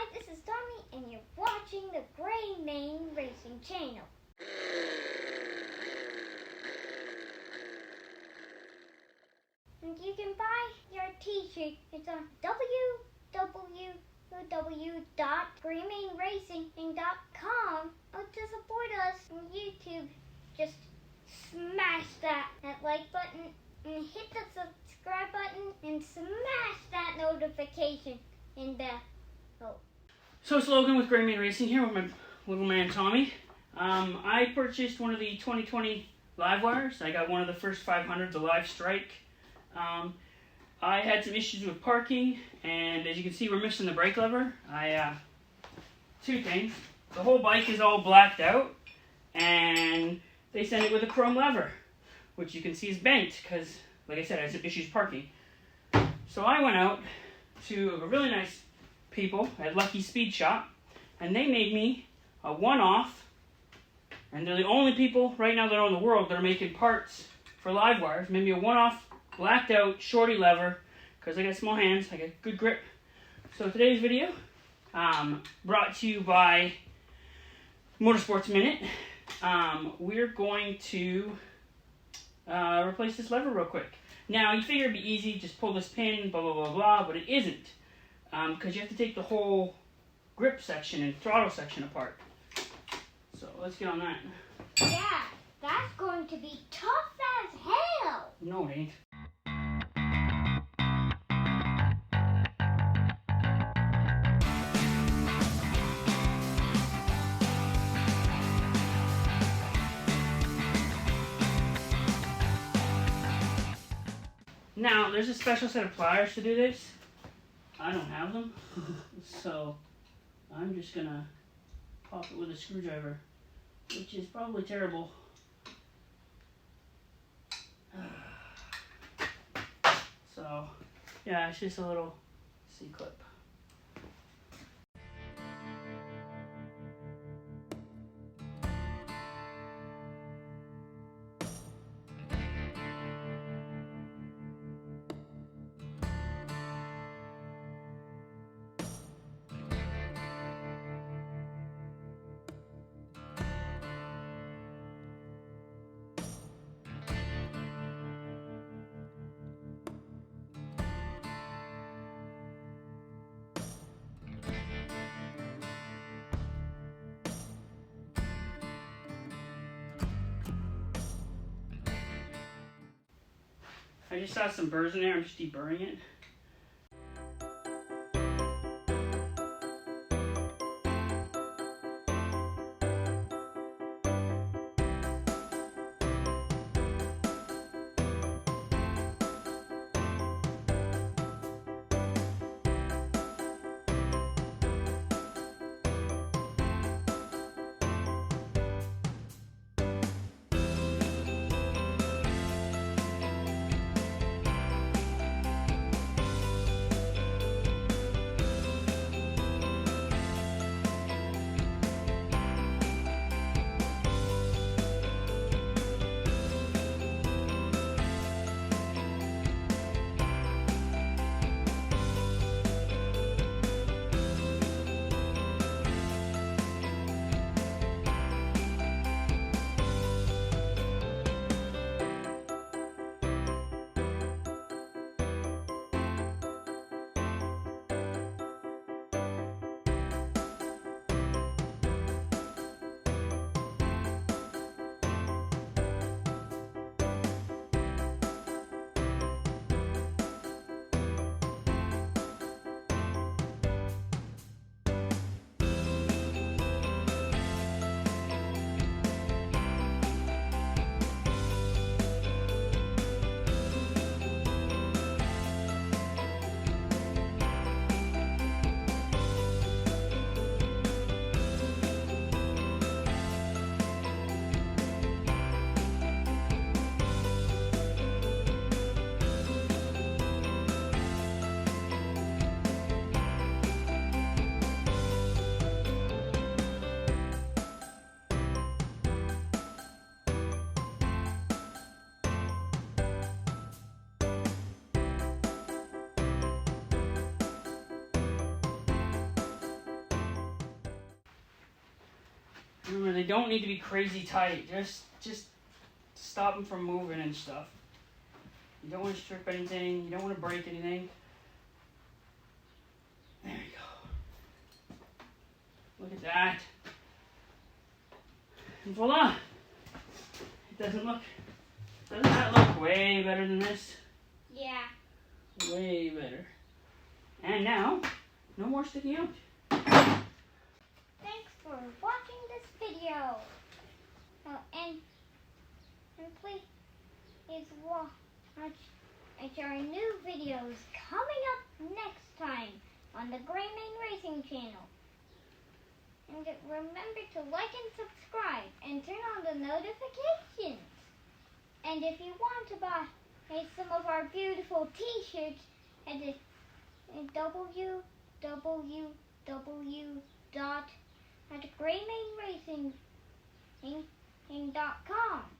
Hi, this is Tommy, and you're watching the Gray Mane Racing channel. And you can buy your t-shirt. It's on www.graymaneracing.com. Or to support us on YouTube, just smash that like button and hit the subscribe button and smash that notification and bell. So it's Logan with Gray Mane Racing here with my little man Tommy. I purchased one of the 2020 Livewires. I got one of the first 500, the Live Strike. I had some issues with parking, and as you can see, we're missing the brake lever. Two things. The whole bike is all blacked out, and they sent it with a chrome lever, which you can see is bent because, like I said, I had some issues parking. So I went out to a really nice people at Lucky Speed Shop, and they made me a one-off, and they're the only people right now that are in the world that are making parts for Livewires. Made me a one-off blacked out shorty lever because I got small hands, I got good grip. So today's video brought to you by Motorsports Minute. We're going to replace this lever real quick. Now you figure it'd be easy, just pull this pin, blah blah blah blah, but it isn't. Because you have to take the whole grip section and throttle section apart. So let's get on that. Yeah, that's going to be tough as hell. No, it ain't. Now, there's a special set of pliers to do this. I don't have them, so I'm just gonna pop it with a screwdriver, which is probably terrible. So, yeah, it's just a little C-clip. I just saw some burrs in there, I'm just deburring it. they don't need to be crazy tight. Just stop them from moving and stuff. You don't want to strip anything. You don't want to break anything. There you go. Look at that. And voila. Doesn't that look way better than this? Yeah. Way better. And now, no more sticking out. Thanks for watching this video. Oh, and please watch our new videos coming up next time on the Gray Mane Racing channel. And remember to like and subscribe and turn on the notifications. And if you want to buy some of our beautiful t-shirts, head to www.graymaneracing.com.